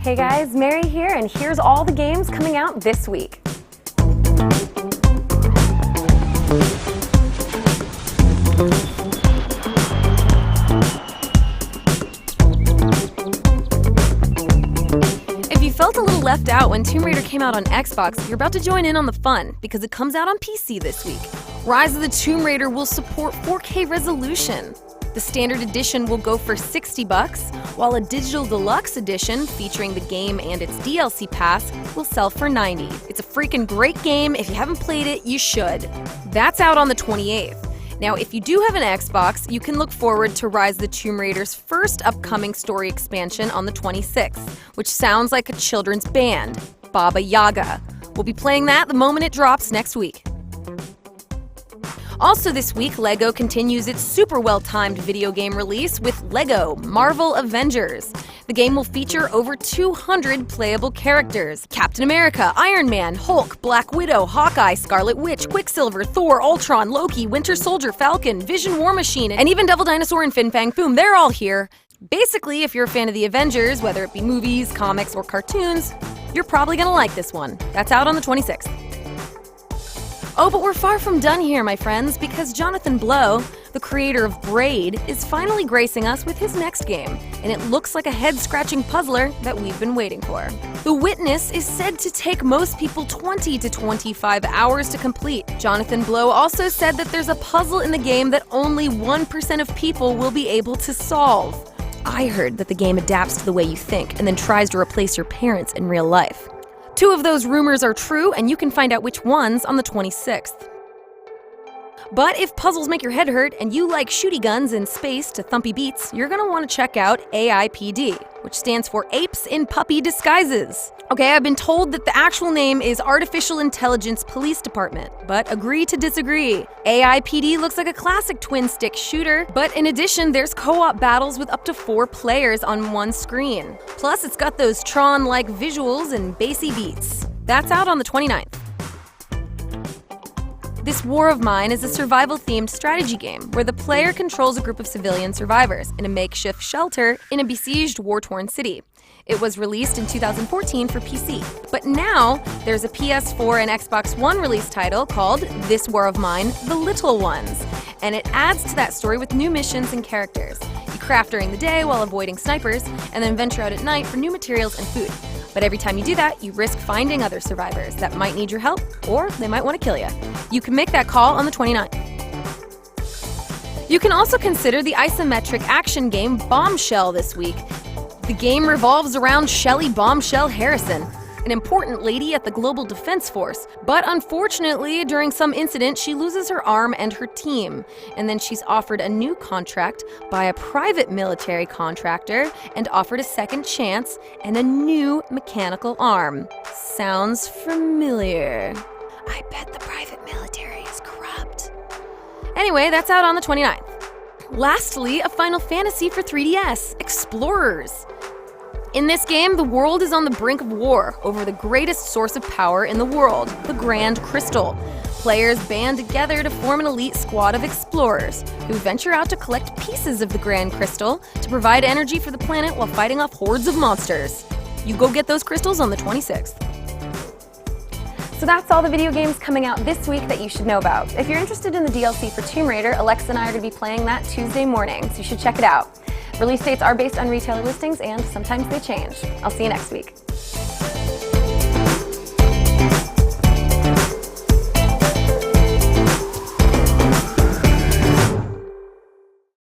Hey guys, Mary here, and here's all the games coming out this week. If you felt a little left out when Tomb Raider came out on Xbox, you're about to join in on the fun because it comes out on PC this week. Rise of the Tomb Raider will support 4K resolution. The standard edition will go for $60, while a digital deluxe edition featuring the game and its DLC pass will sell for $90. It's a freaking great game. If you haven't played it, you should. That's out on the 28th. Now, if you do have an Xbox, you can look forward to Rise of the Tomb Raider's first upcoming story expansion on the 26th, which sounds like a children's band, Baba Yaga. We'll be playing that the moment it drops next week. Also this week, LEGO continues its super well-timed video game release with LEGO Marvel Avengers. The game will feature over 200 playable characters: Captain America, Iron Man, Hulk, Black Widow, Hawkeye, Scarlet Witch, Quicksilver, Thor, Ultron, Loki, Winter Soldier, Falcon, Vision, War Machine, and even Devil Dinosaur and Fin Fang Foom. They're all here. Basically, if you're a fan of the Avengers, whether it be movies, comics, or cartoons, you're probably gonna like this one. That's out on the 26th. Oh, but we're far from done here, my friends, because Jonathan Blow, the creator of Braid, is finally gracing us with his next game, and it looks like a head-scratching puzzler that we've been waiting for. The Witness is said to take most people 20 to 25 hours to complete. Jonathan Blow also said that there's a puzzle in the game that only 1% of people will be able to solve. I heard that the game adapts to the way you think and then tries to replace your parents in real life. 2 of those rumors are true, and you can find out which ones on the 26th. But if puzzles make your head hurt and you like shooty guns in space to thumpy beats, you're gonna want to check out AIPD, which stands for Apes in Puppy Disguises. Okay, I've been told that the actual name is Artificial Intelligence Police Department, but agree to disagree. AIPD looks like a classic twin-stick shooter, but in addition, there's co-op battles with up to 4 players on one screen. Plus, it's got those Tron-like visuals and bassy beats. That's out on the 29th. This War of Mine is a survival-themed strategy game where the player controls a group of civilian survivors in a makeshift shelter in a besieged, war-torn city. It was released in 2014 for PC, but now there's a PS4 and Xbox One release title called This War of Mine: The Little Ones, and it adds to that story with new missions and characters. You craft during the day while avoiding snipers, and then venture out at night for new materials and food. But every time you do that, you risk finding other survivors that might need your help, or they might want to kill you. You can make that call on the 29th. You can also consider the isometric action game Bombshell this week. The game revolves around Shelley Bombshell Harrison, an important lady at the Global Defense Force. But unfortunately, during some incident, she loses her arm and her team. And then she's offered a new contract by a private military contractor and offered a second chance and a new mechanical arm. Sounds familiar. I bet the private military is corrupt. Anyway, that's out on the 29th. Lastly, a Final Fantasy for 3DS, Explorers. In this game, the world is on the brink of war over the greatest source of power in the world, the Grand Crystal. Players band together to form an elite squad of explorers who venture out to collect pieces of the Grand Crystal to provide energy for the planet while fighting off hordes of monsters. You go get those crystals on the 26th. So that's all the video games coming out this week that you should know about. If you're interested in the DLC for Tomb Raider, Alexa and I are going to be playing that Tuesday morning, so you should check it out. Release dates are based on retailer listings, and sometimes they change. I'll see you next week.